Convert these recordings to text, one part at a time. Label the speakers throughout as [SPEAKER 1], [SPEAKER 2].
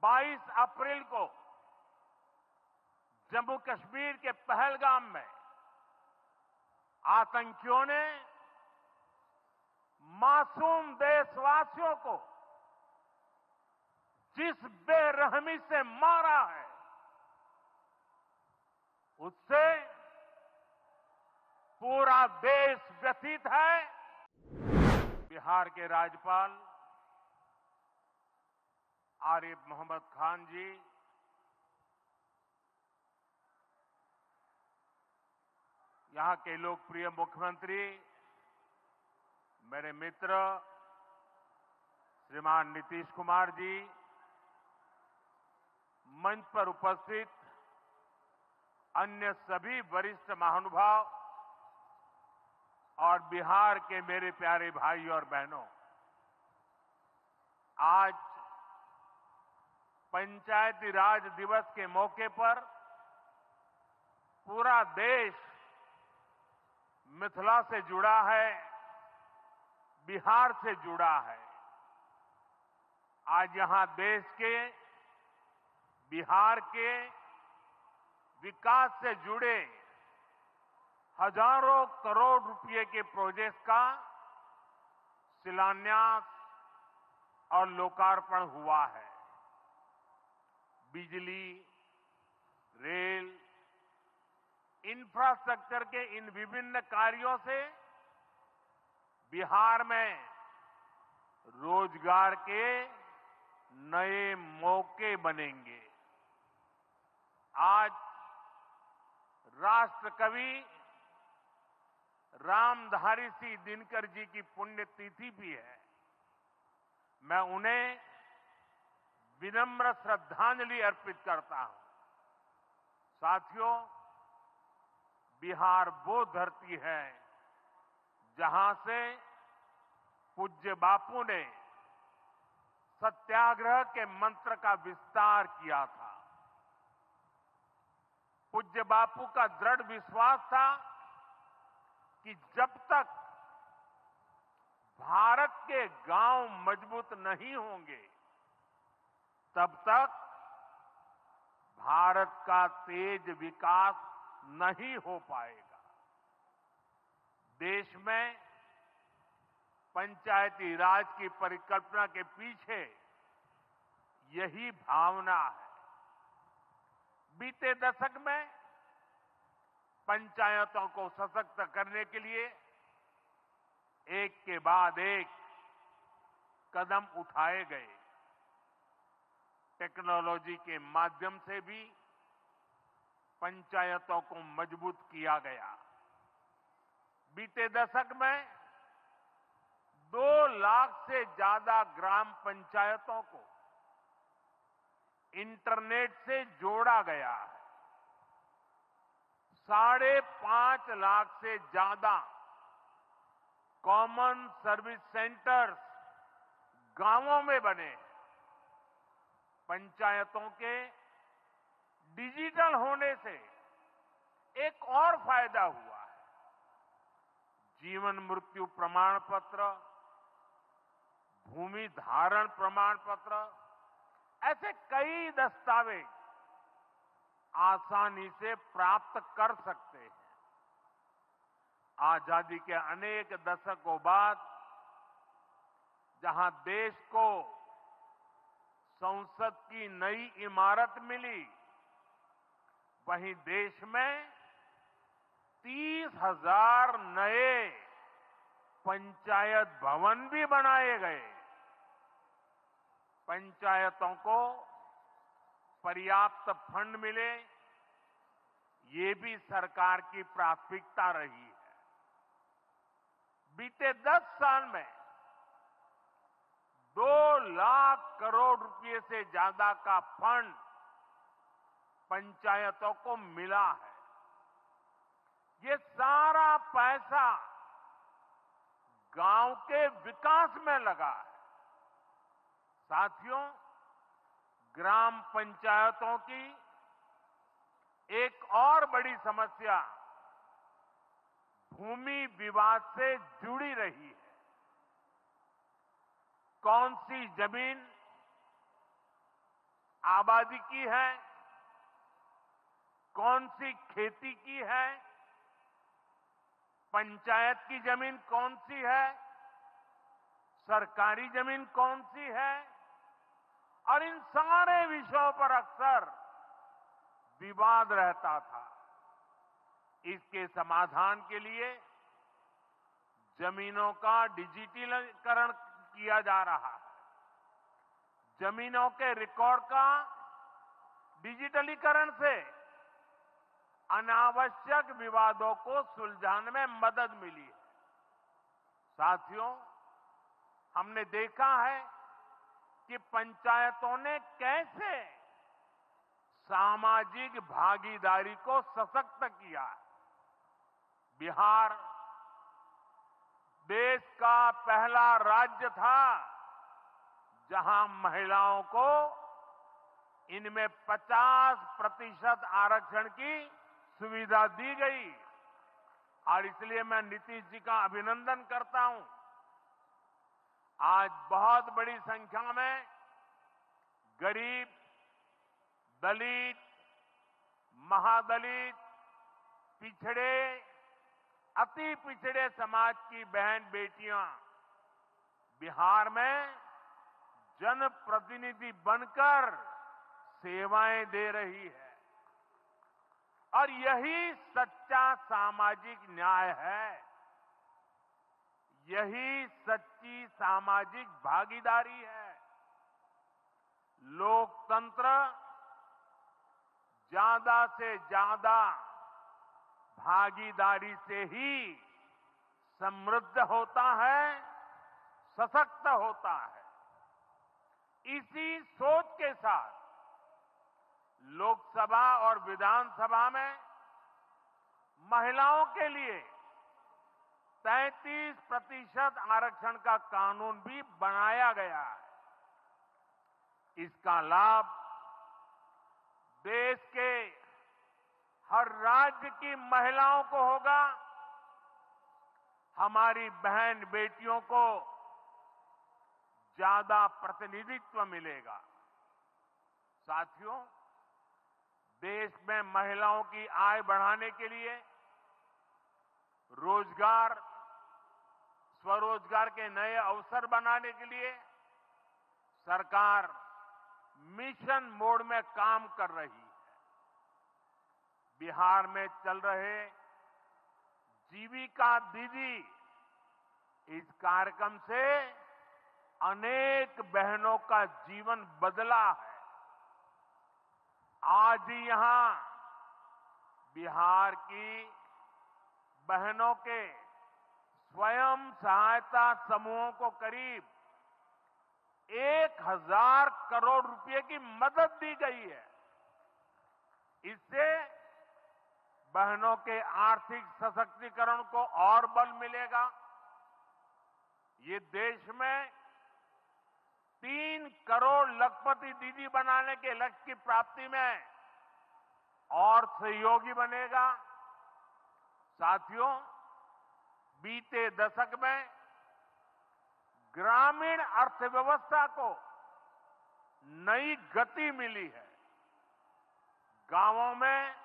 [SPEAKER 1] 22 अप्रैल को जम्मू कश्मीर के पहलगाम में आतंकियों ने मासूम देशवासियों को जिस बेरहमी से मारा है, उससे पूरा देश व्यथित है। बिहार के राज्यपाल आरिफ मोहम्मद खान जी, यहां के लोकप्रिय मुख्यमंत्री मेरे मित्र श्रीमान नीतीश कुमार जी, मंच पर उपस्थित अन्य सभी वरिष्ठ महानुभाव और बिहार के मेरे प्यारे भाई और बहनों, आज पंचायती राज दिवस के मौके पर पूरा देश मिथिला से जुड़ा है, बिहार से जुड़ा है। आज यहां देश के, बिहार के विकास से जुड़े हजारों करोड़ रुपए के प्रोजेक्ट का शिलान्यास और लोकार्पण हुआ है। बिजली, रेल, इंफ्रास्ट्रक्चर के इन विभिन्न कार्यों से बिहार में रोजगार के नए मौके बनेंगे। आज राष्ट्र कवि रामधारी सिंह दिनकर जी की पुण्यतिथि भी है। मैं उन्हें विनम्र श्रद्धांजलि अर्पित करता हूं। साथियों, बिहार वो धरती है जहां से पूज्य बापू ने सत्याग्रह के मंत्र का विस्तार किया था। पूज्य बापू का दृढ़ विश्वास था कि जब तक भारत के गांव मजबूत नहीं होंगे, तब तक भारत का तेज विकास नहीं हो पाएगा। देश में पंचायती राज की परिकल्पना के पीछे यही भावना है। बीते दशक में पंचायतों को सशक्त करने के लिए एक के बाद एक कदम उठाए गए। टेक्नोलॉजी के माध्यम से भी पंचायतों को मजबूत किया गया। बीते दशक में 2 लाख से ज्यादा ग्राम पंचायतों को इंटरनेट से जोड़ा गया है। 5.5 लाख से ज्यादा कॉमन सर्विस सेंटर्स गांवों में बने। पंचायतों के डिजिटल होने से एक और फायदा हुआ है। जीवन मृत्यु प्रमाण पत्र, भूमि धारण प्रमाण पत्र, ऐसे कई दस्तावेज आसानी से प्राप्त कर सकते हैं। आजादी के अनेक दशकों बाद जहां देश को संसद की नई इमारत मिली, वहीं देश में 30,000 नए पंचायत भवन भी बनाए गए। पंचायतों को पर्याप्त फंड मिले, ये भी सरकार की प्राथमिकता रही है। बीते 10 साल में 2 लाख करोड़ रुपए से ज्यादा का फंड पंचायतों को मिला है। ये सारा पैसा गांव के विकास में लगा है। साथियों, ग्राम पंचायतों की एक और बड़ी समस्या भूमि विवाद से जुड़ी रही है। कौन सी जमीन आबादी की है, कौन सी खेती की है, पंचायत की जमीन कौन सी है, सरकारी जमीन कौन सी है, और इन सारे विषयों पर अक्सर विवाद रहता था। इसके समाधान के लिए जमीनों का डिजिटलीकरण किया जा रहा है। जमीनों के रिकॉर्ड का डिजिटलीकरण से अनावश्यक विवादों को सुलझाने में मदद मिली है। साथियों, हमने देखा है कि पंचायतों ने कैसे सामाजिक भागीदारी को सशक्त किया है। बिहार देश का पहला राज्य था जहां महिलाओं को इनमें 50% आरक्षण की सुविधा दी गई, और इसलिए मैं नीतीश जी का अभिनंदन करता हूं। आज बहुत बड़ी संख्या में गरीब, दलित, महादलित, पिछड़े, अति पिछड़े समाज की बहन बेटियां बिहार में जनप्रतिनिधि बनकर सेवाएं दे रही है, और यही सच्चा सामाजिक न्याय है। यही सच्ची सामाजिक भागीदारी है। लोकतंत्र ज्यादा से ज्यादा भागीदारी से ही समृद्ध होता है, सशक्त होता है। इसी सोच के साथ लोकसभा और विधानसभा में महिलाओं के लिए 33% आरक्षण का कानून भी बनाया गया है। इसका लाभ देश के हर राज्य की महिलाओं को होगा। हमारी बहन बेटियों को ज्यादा प्रतिनिधित्व मिलेगा। साथियों, देश में महिलाओं की आय बढ़ाने के लिए रोजगार, स्वरोजगार के नए अवसर बनाने के लिए सरकार मिशन मोड में काम कर रही है। बिहार में चल रहे जीविका दीदी इस कार्यक्रम से अनेक बहनों का जीवन बदला है। आज ही यहां बिहार की बहनों के स्वयं सहायता समूहों को करीब 1000 करोड़ रुपए की मदद दी गई है। इससे बहनों के आर्थिक सशक्तिकरण को और बल मिलेगा। ये देश में 3 करोड़ लखपति दीदी बनाने के लक्ष्य की प्राप्ति में और सहयोगी बनेगा। साथियों, बीते दशक में ग्रामीण अर्थव्यवस्था को नई गति मिली है। गांवों में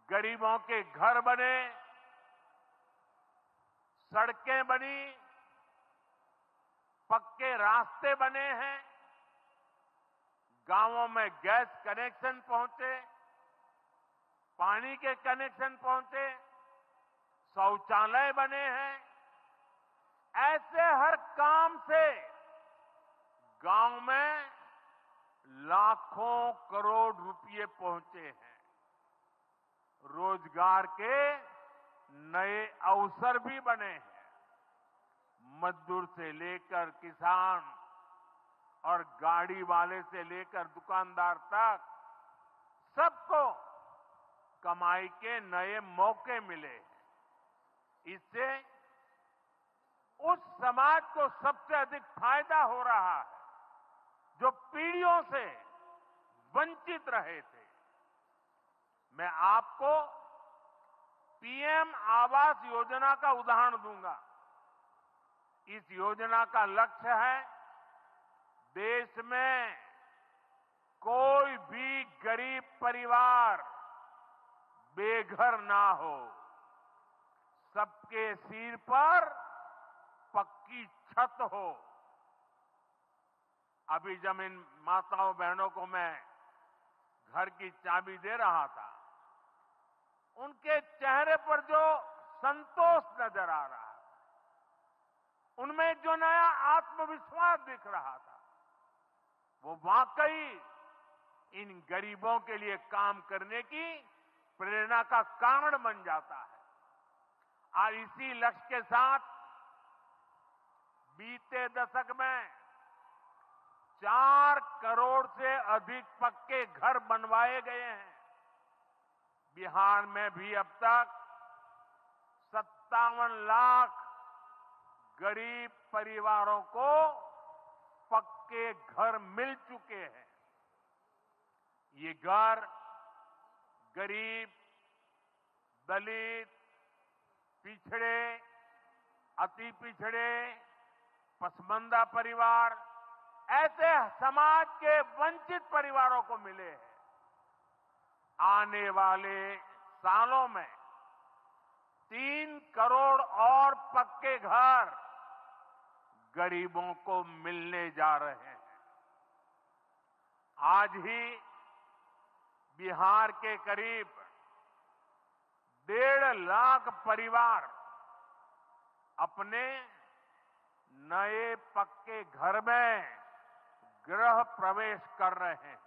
[SPEAKER 1] गरीबों के घर बने, सड़कें बनी, पक्के रास्ते बने हैं, गांवों में गैस कनेक्शन पहुंचे, पानी के कनेक्शन पहुंचे, शौचालय बने हैं। ऐसे हर काम से गांव में लाखों करोड़ रुपए पहुंचे हैं। रोजगार के नए अवसर भी बने हैं। मजदूर से लेकर किसान और गाड़ी वाले से लेकर दुकानदार तक सबको कमाई के नए मौके मिले हैं। इससे उस समाज को सबसे अधिक फायदा हो रहा है जो पीढ़ियों से वंचित रहे थे। मैं आपको पीएम आवास योजना का उदाहरण दूंगा। इस योजना का लक्ष्य है देश में परिवार बेघर ना हो, सबके सिर पर पक्की छत हो। अभी जब इन माताओं बहनों को मैं घर की चाबी दे रहा था, उनके चेहरे पर जो संतोष नजर आ रहा था, उनमें जो नया आत्मविश्वास दिख रहा था, वो वाकई इन गरीबों के लिए काम करने की प्रेरणा का कारण बन जाता है। और इसी लक्ष्य के साथ बीते दशक में 4 करोड़ से अधिक पक्के घर बनवाए गए हैं। बिहार में भी अब तक 57 लाख गरीब परिवारों को पक्के घर मिल चुके हैं। ये घर गरीब, दलित, पिछड़े, अति पिछड़े, पसमानदा परिवार, ऐसे समाज के वंचित परिवारों को मिले हैं। आने वाले सालों में 3 करोड़ और पक्के घर गरीबों को मिलने जा रहे हैं। आज ही बिहार के करीब 1.5 लाख परिवार अपने नए पक्के घर में गृह प्रवेश कर रहे हैं।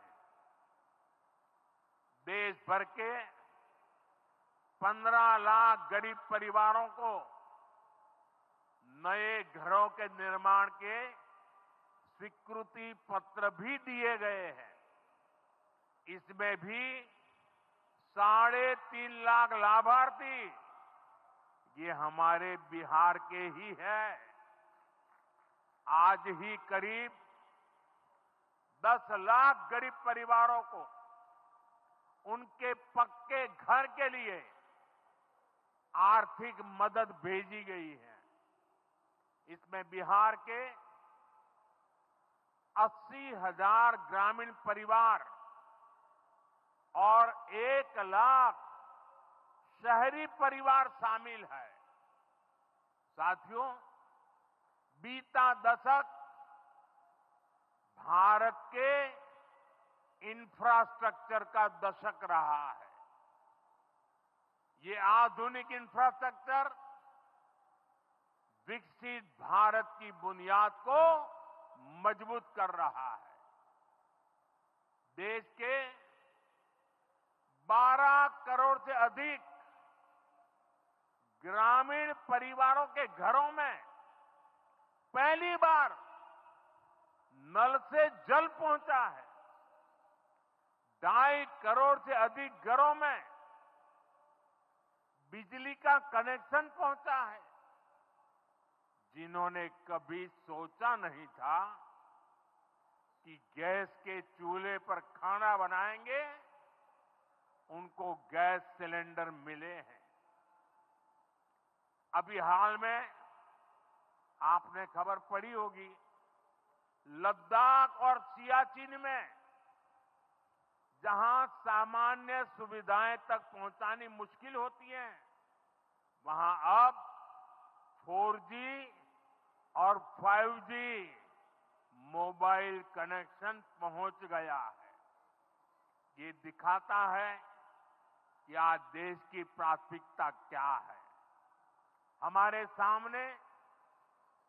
[SPEAKER 1] देश भर के 15 लाख गरीब परिवारों को नए घरों के निर्माण के स्वीकृति पत्र भी दिए गए हैं। इसमें भी 3.5 लाख लाभार्थी ये हमारे बिहार के ही हैं। आज ही करीब 10 लाख गरीब परिवारों को उनके पक्के घर के लिए आर्थिक मदद भेजी गई है। इसमें बिहार के 80,000 ग्रामीण परिवार और 1 लाख शहरी परिवार शामिल है। साथियों, बीता दशक भारत के इंफ्रास्ट्रक्चर का दशक रहा है। ये आधुनिक इंफ्रास्ट्रक्चर विकसित भारत की बुनियाद को मजबूत कर रहा है। देश के 12 करोड़ से अधिक ग्रामीण परिवारों के घरों में पहली बार नल से जल पहुंचा है। 2.5 करोड़ से अधिक घरों में बिजली का कनेक्शन पहुंचा है। जिन्होंने कभी सोचा नहीं था कि गैस के चूल्हे पर खाना बनाएंगे, उनको गैस सिलेंडर मिले हैं। अभी हाल में आपने खबर पढ़ी होगी, लद्दाख और सियाचिन में जहां सामान्य सुविधाएं तक पहुंचानी मुश्किल होती हैं, वहां अब 4G और 5G मोबाइल कनेक्शन पहुंच गया है। ये दिखाता है कि आज देश की प्राथमिकता क्या है। हमारे सामने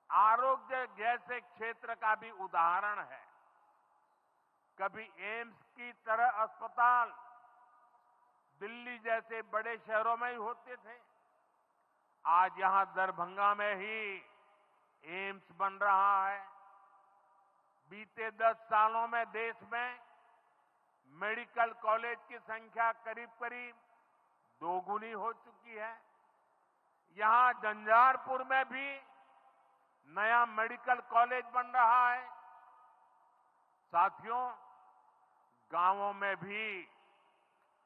[SPEAKER 1] आरोग्य जैसे क्षेत्र का भी उदाहरण है। कभी एम्स की तरह अस्पताल दिल्ली जैसे बड़े शहरों में ही होते थे, आज यहां दरभंगा में ही एम्स बन रहा है। बीते 10 सालों में देश में मेडिकल कॉलेज की संख्या करीब करीब 2 गुनी हो चुकी है। यहां झंझारपुर में भी नया मेडिकल कॉलेज बन रहा है। साथियों, गांवों में भी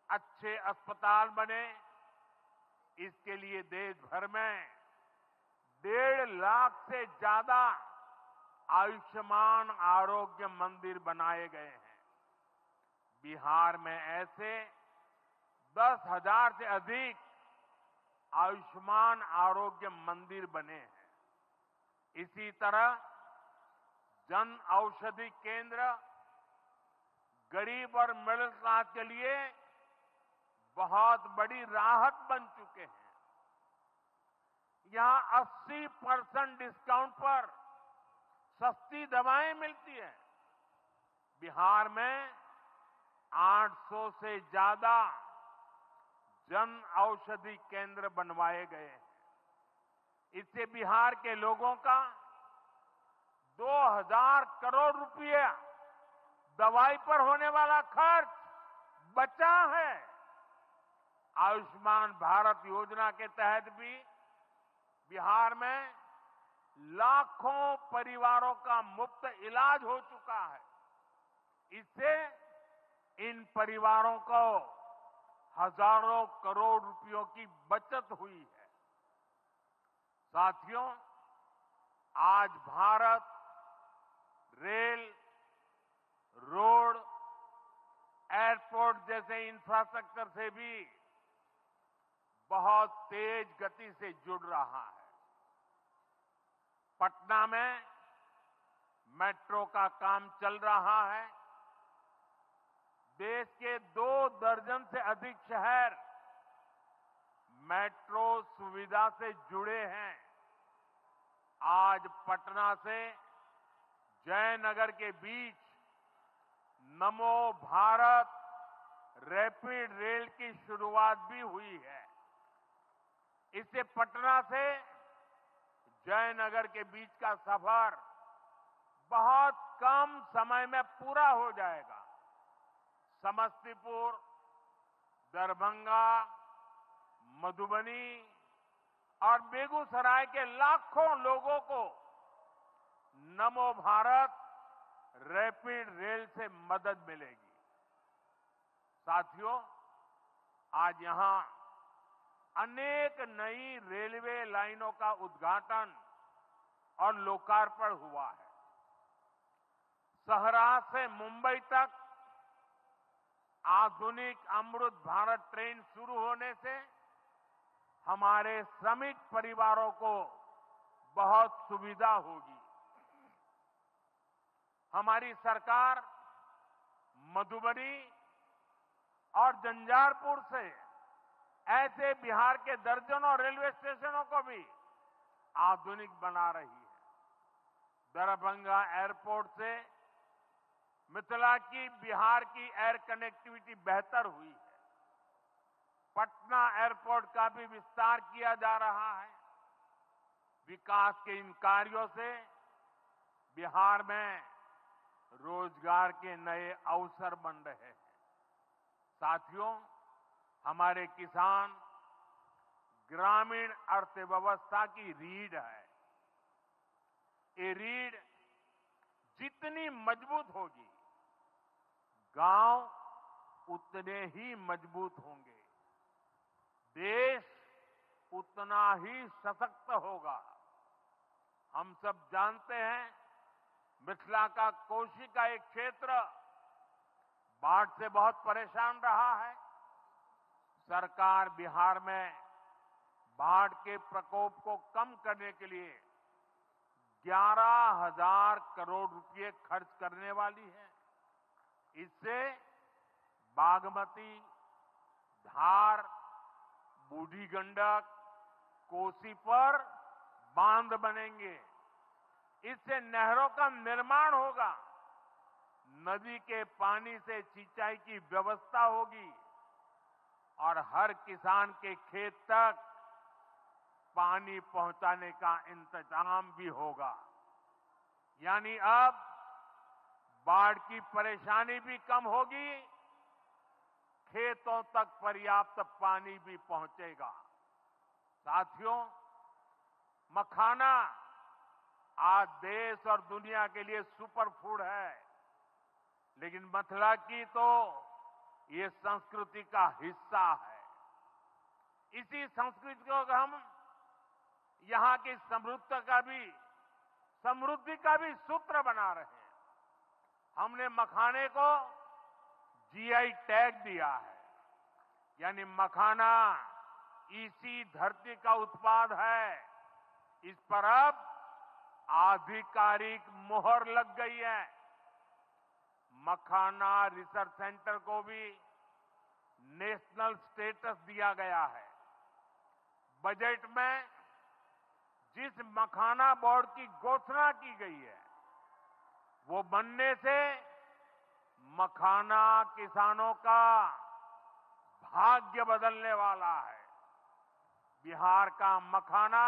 [SPEAKER 1] अच्छे अस्पताल बने, इसके लिए देश भर में 1.5 लाख से ज्यादा आयुष्मान आरोग्य मंदिर बनाए गए हैं। बिहार में ऐसे 10,000 से अधिक आयुष्मान आरोग्य मंदिर बने हैं। इसी तरह जन औषधि केंद्र गरीब और मिडिल क्लास के लिए बहुत बड़ी राहत बन चुके हैं। यहां 80% डिस्काउंट पर सस्ती दवाएं मिलती हैं। बिहार में 800 से ज्यादा जन औषधि केंद्र बनवाए गए हैं। इससे बिहार के लोगों का 2,000 करोड़ रुपया दवाई पर होने वाला खर्च बचा है। आयुष्मान भारत योजना के तहत भी बिहार में लाखों परिवारों का मुफ्त इलाज हो चुका है। इससे इन परिवारों को हजारों करोड़ रुपयों की बचत हुई है। साथियों, आज भारत रेल, रोड, एयरपोर्ट जैसे इंफ्रास्ट्रक्चर से भी बहुत तेज गति से जुड़ रहा है। पटना में मेट्रो का काम चल रहा है। देश के 2 दर्जन से अधिक शहर मेट्रो सुविधा से जुड़े हैं। आज पटना से जयनगर के बीच नमो भारत रैपिड रेल की शुरुआत भी हुई है। इससे पटना से जयनगर के बीच का सफर बहुत कम समय में पूरा हो जाएगा। समस्तीपुर, दरभंगा, मधुबनी और बेगूसराय के लाखों लोगों को नमो भारत रैपिड रेल से मदद मिलेगी। साथियों, आज यहां अनेक नई रेलवे लाइनों का उद्घाटन और लोकार्पण हुआ है। सहरा से मुंबई तक आधुनिक अमृत भारत ट्रेन शुरू होने से हमारे श्रमिक परिवारों को बहुत सुविधा होगी। हमारी सरकार मधुबनी और झंझारपुर से ऐसे बिहार के दर्जनों रेलवे स्टेशनों को भी आधुनिक बना रही है। दरभंगा एयरपोर्ट से मिथिला की बिहार की एयर कनेक्टिविटी बेहतर हुई है। पटना एयरपोर्ट का भी विस्तार किया जा रहा है। विकास के इन कार्यों से बिहार में रोजगार के नए अवसर बन रहे हैं। साथियों, हमारे किसान ग्रामीण अर्थव्यवस्था की रीढ़ है। ये रीढ़ जितनी मजबूत होगी, गांव उतने ही मजबूत होंगे, देश उतना ही सशक्त होगा। हम सब जानते हैं, मिथिला का कोशी का एक क्षेत्र बाढ़ से बहुत परेशान रहा है। सरकार बिहार में बाढ़ के प्रकोप को कम करने के लिए 11,000 करोड़ रुपए खर्च करने वाली है। इससे बागमती, धार, बूढ़ी गंडक, कोसी पर बांध बनेंगे। इससे नहरों का निर्माण होगा, नदी के पानी से सिंचाई की व्यवस्था होगी और हर किसान के खेत तक पानी पहुंचाने का इंतजाम भी होगा। यानी अब बाढ़ की परेशानी भी कम होगी, खेतों तक पर्याप्त पानी भी पहुंचेगा। साथियों, मखाना आज देश और दुनिया के लिए सुपर फूड है, लेकिन मिथिला की तो ये संस्कृति का हिस्सा है। इसी संस्कृति को हम यहां की समृद्धि का भी सूत्र बना रहे हैं। हमने मखाने को जीआई टैग दिया है, यानी मखाना इसी धरती का उत्पाद है। इस पर अब आधिकारिक मोहर लग गई है। मखाना रिसर्च सेंटर को भी नेशनल स्टेटस दिया गया है। बजट में जिस मखाना बोर्ड की घोषणा की गई है, वो बनने से मखाना किसानों का भाग्य बदलने वाला है। बिहार का मखाना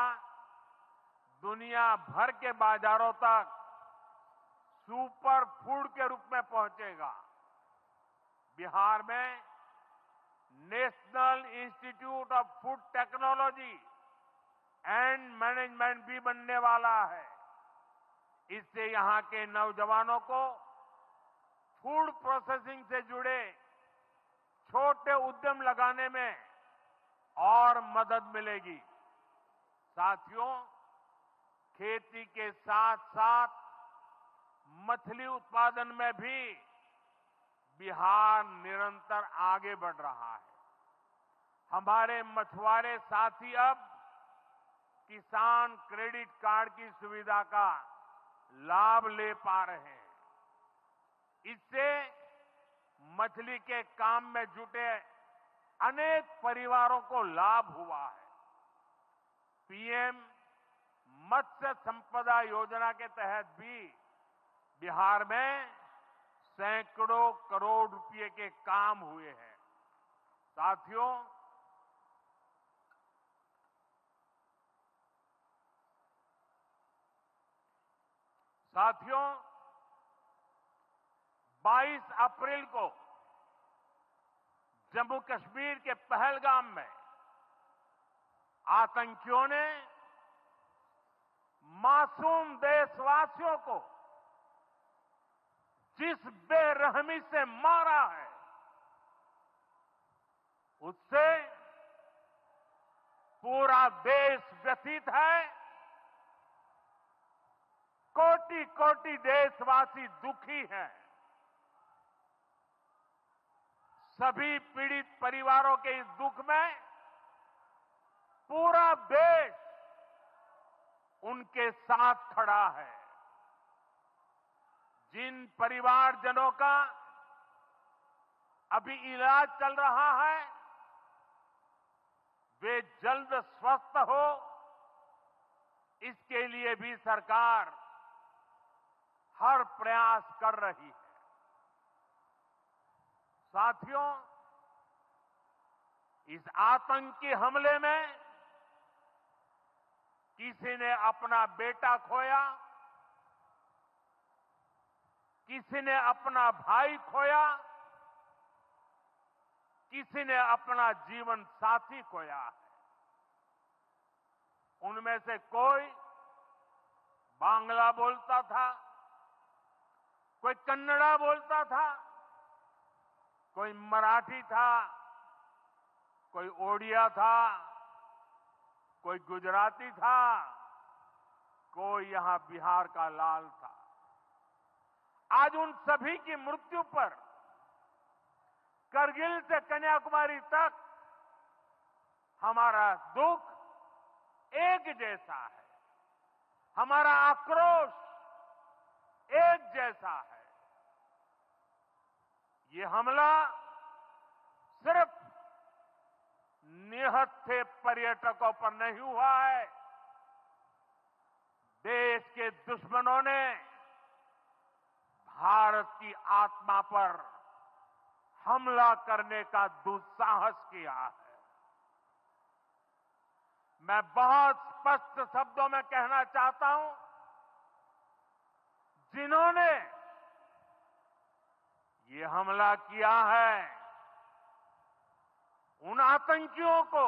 [SPEAKER 1] दुनिया भर के बाजारों तक सुपर फूड के रूप में पहुंचेगा। बिहार में national institute of food technology and management भी बनने वाला है। इससे यहां के नौजवानों को फूड प्रोसेसिंग से जुड़े छोटे उद्यम लगाने में और मदद मिलेगी। साथियों, खेती के साथ साथ मछली उत्पादन में भी बिहार निरंतर आगे बढ़ रहा है। हमारे मछुआरे साथी अब किसान क्रेडिट कार्ड की सुविधा का लाभ ले पा रहे हैं। इससे मछली के काम में जुटे अनेक परिवारों को लाभ हुआ है। पीएम मत्स्य संपदा योजना के तहत भी बिहार में सैकड़ों करोड़ रुपए के काम हुए हैं। साथियों, साथियों 22 अप्रैल को जम्मू कश्मीर के पहलगाम में आतंकियों ने मासूम देशवासियों को जिस बेरहमी से मारा है, उससे पूरा देश व्यथित है। कोटि कोटि देशवासी दुखी हैं। सभी पीड़ित परिवारों के इस दुख में पूरा देश उनके साथ खड़ा है। जिन परिवारजनों का अभी इलाज चल रहा है, वे जल्द स्वस्थ हो, इसके लिए भी सरकार हर प्रयास कर रही है। साथियों, इस आतंकी हमले में किसी ने अपना बेटा खोया, किसी ने अपना भाई खोया, किसी ने अपना जीवन साथी खोया है। उनमें से कोई बांग्ला बोलता था, कोई कन्नड़ा बोलता था, कोई मराठी था, कोई ओडिया था, कोई गुजराती था, कोई यहां बिहार का लाल था। आज उन सभी की मृत्यु पर करगिल से कन्याकुमारी तक हमारा दुख एक जैसा है, हमारा आक्रोश एक जैसा है। ये हमला सिर्फ निहत्थे पर्यटकों पर नहीं हुआ है। देश के दुश्मनों ने भारत की आत्मा पर हमला करने का दुस्साहस किया है। मैं बहुत स्पष्ट शब्दों में कहना चाहता हूं, जिन्होंने ये हमला किया है, उन आतंकियों को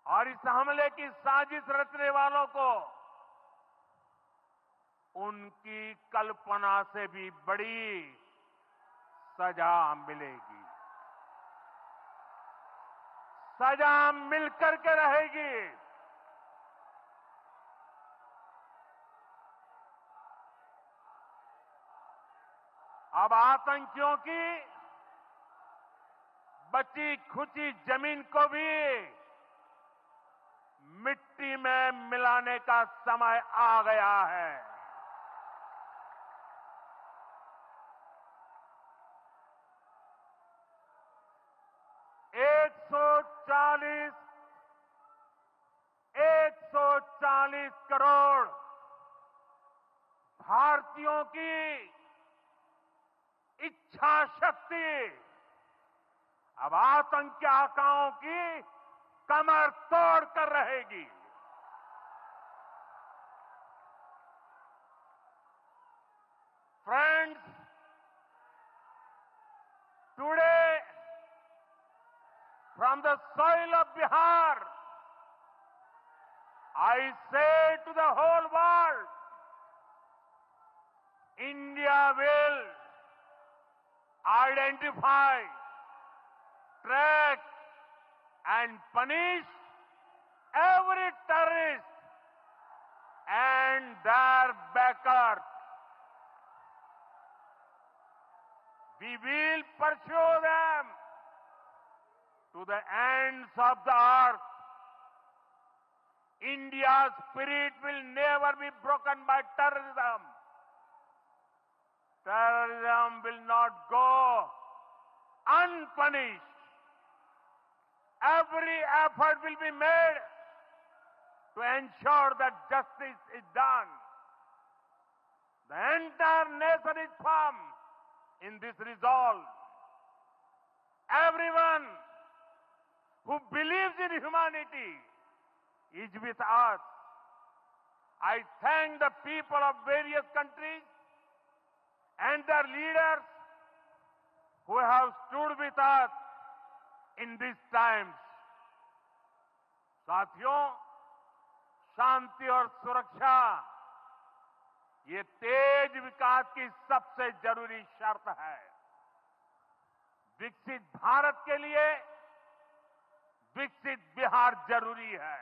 [SPEAKER 1] और इस हमले की साजिश रचने वालों को उनकी कल्पना से भी बड़ी सजा मिलेगी। सजा मिलकर के रहेगी। अब आतंकियों की बची खुची जमीन को भी मिट्टी में मिलाने का समय आ गया है। एक सौ चालीस करोड़ भारतीयों की इच्छा शक्ति अब आतंकी आकाओं की कमर तोड़ कर रहेगी। Friends, today from the soil of Bihar, I say to the whole world, India will identify, track and punish every terrorist and their backers. We will pursue them to the ends of the earth. India's spirit will never be broken by terrorism. Terrorism will not go unpunished. Every effort will be made to ensure that justice is done. The entire nation is firm in this resolve. Everyone who believes in humanity is with us. I thank the people of various countries and their leaders who have stood with us in these times. साथियों, शांति और सुरक्षा ये तेज विकास की सबसे जरूरी शर्त है। विकसित भारत के लिए विकसित बिहार जरूरी है।